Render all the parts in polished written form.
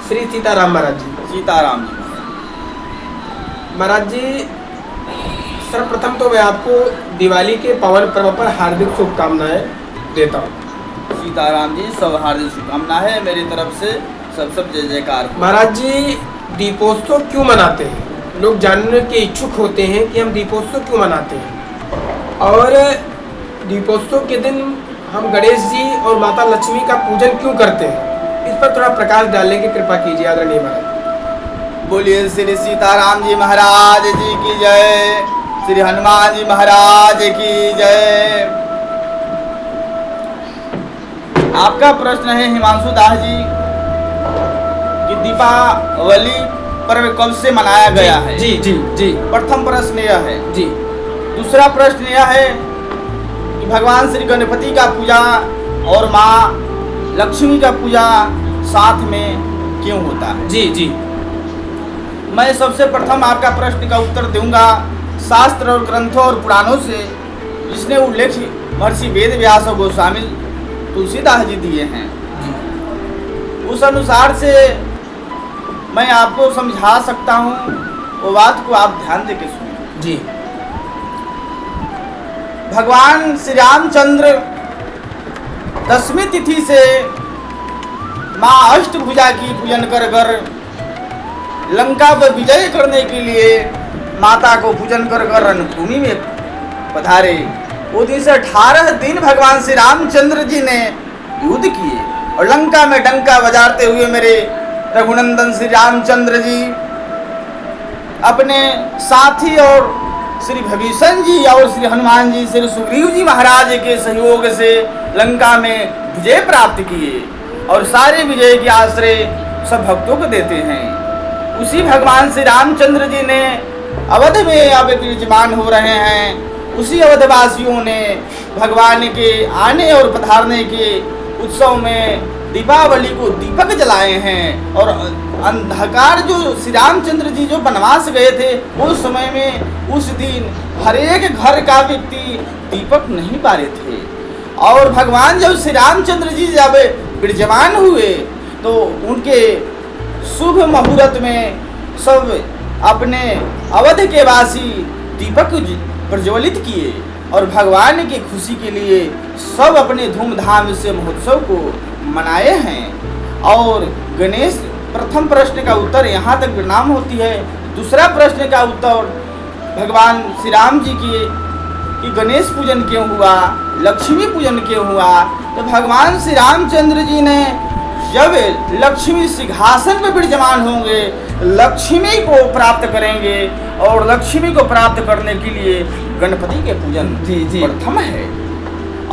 श्री सीताराम महाराज जी। सीताराम जी महाराज जी, सर्वप्रथम तो मैं आपको दिवाली के पावन पर्व पर हार्दिक शुभकामनाएं देता हूँ। सीताराम जी, सब हार्दिक शुभकामना है मेरी तरफ से। सब जय जयकार। महाराज जी, दीपोत्सव क्यों मनाते हैं? लोग जानने के इच्छुक होते हैं कि हम दीपोत्सव क्यों मनाते हैं, और दीपोत्सव के दिन हम गणेश जी और माता लक्ष्मी का पूजन क्यों करते हैं, इस पर थोड़ा प्रकाश डालने की कृपा कीजिए आदरणीय महाराज। बोलिए श्री सीताराम जी महाराज जी की जय, श्री हनुमान जी महाराज की जय। आपका प्रश्न है हिमांशु दास जी कि दीपावली पर्व कब से मनाया गया है? जी जी जी। प्रथम प्रश्न यह है जी। दूसरा प्रश्न यह है कि भगवान श्री गणपति का पूजा और माँ लक्ष्मी का पूजा साथ में क्यों होता है? जी जी। मैं सबसे प्रथम आपका प्रश्न का उत्तर दूंगा शास्त्र और ग्रंथों और पुराणों से, जिसने उल्लेख महर्षि वेद व्यास और गोस्वामी तुलसीदास जी दिए हैं। उस अनुसार से मैं आपको समझा सकता हूँ, वो बात को आप ध्यान देके सुनिए। जी। भगवान श्री रामचंद्र दशमी तिथि से माँ अष्टभुजा की पूजन कर लंका पर विजय करने के लिए माता को पूजन कर रणभूमि में पधारे। वो दिन से 18 दिन भगवान श्री रामचंद्र जी ने युद्ध किए और लंका में डंका बजाते हुए मेरे रघुनंदन श्री रामचंद्र जी अपने साथी और श्री विभीषण जी और श्री हनुमान जी, श्री सुग्रीव जी महाराज के सहयोग से लंका में विजय प्राप्त किए और सारे विजय के आश्रय सब भक्तों को देते हैं। उसी भगवान श्री रामचंद्र जी ने अवध में अब विराजमान हो रहे हैं। उसी अवधवासियों ने भगवान के आने और पधारने के उत्सव में दीपावली को दीपक जलाए हैं। और अंधकार जो श्री रामचंद्र जी जो वनवास गए थे उस समय में उस दिन हर एक घर का व्यक्ति दीपक नहीं पा रहे थे। और भगवान जब श्री रामचंद्र जी जब विराजमान हुए तो उनके शुभ मुहूर्त में सब अपने अवध के वासी दीपक प्रज्वलित किए और भगवान की खुशी के लिए सब अपने धूमधाम से महोत्सव को मनाए हैं। और गणेश, प्रथम प्रश्न का उत्तर यहाँ तक विराम होती है। दूसरा प्रश्न का उत्तर भगवान श्री राम जी की कि गणेश पूजन क्यों हुआ, लक्ष्मी पूजन क्यों हुआ, तो भगवान श्री रामचंद्र जी ने जब लक्ष्मी सिंहासन पर विराजमान होंगे, लक्ष्मी को प्राप्त करेंगे और लक्ष्मी को प्राप्त करने के लिए गणपति के पूजन प्रथम है।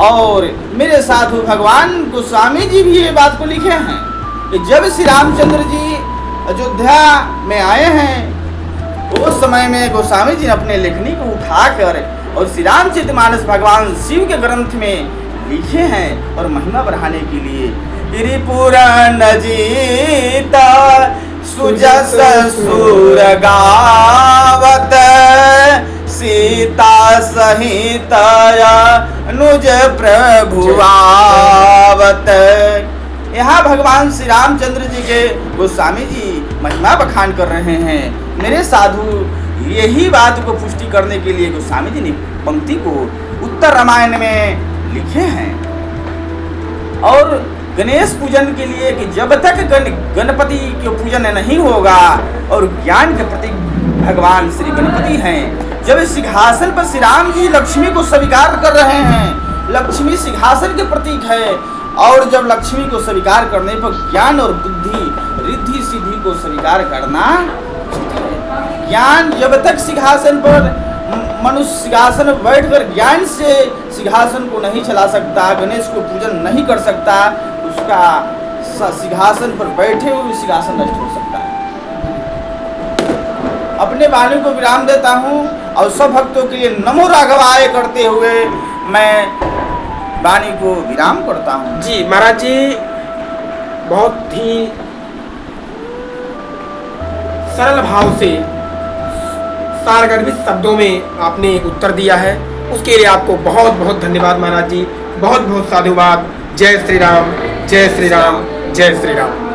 और मेरे साधु भगवान गोस्वामी जी भी ये बात को लिखे हैं कि जब श्री रामचंद्र जी अयोध्या में आए हैं उस समय में गोस्वामी जी ने अपने लेखनी को उठाकर और श्री रामचरितमानस भगवान शिव के ग्रंथ में लिखे हैं और महिमा बढ़ाने के लिए त्रिपुराण जीता सुजस सुर गावत सीता सहित अनुज प्रभु आवत। यहाँ भगवान श्री रामचंद्र जी के गोस्वामी जी महिमा बखान कर रहे हैं। मेरे साधु यही बात को पुष्टि करने के लिए गोस्वामी जी ने पंक्ति को उत्तर रामायण में लिखे हैं। और गणेश पूजन के लिए कि जब तक गणपति के पूजन नहीं होगा और ज्ञान के प्रतीक भगवान श्री गणपति हैं। जब सिंहासन पर श्री राम जी लक्ष्मी को स्वीकार कर रहे हैं, लक्ष्मी सिंहासन के प्रतीक है। और जब लक्ष्मी को स्वीकार करने पर ज्ञान और बुद्धि रिद्धि सिद्धि को स्वीकार करना, ज्ञान जब तक सिंहासन पर मनुष्य सिंहासन पर बैठकर ज्ञान से सिंहासन को नहीं चला सकता, गणेश को पूजन नहीं कर सकता, उसका सिंहासन पर बैठे हुए सिंहासन नष्ट हो सकता है। अपने वाणी को विराम देता हूँ और सब भक्तों के लिए नमो राघवाय करते हुए मैं वाणी को विराम करता हूँ। जी महाराज जी, बहुत ही सरल भाव से सारगर्भित शब्दों में आपने उत्तर दिया है, उसके लिए आपको बहुत बहुत धन्यवाद महाराज जी, बहुत बहुत साधुवाद। जय श्री राम, जय श्री राम, जय श्री राम।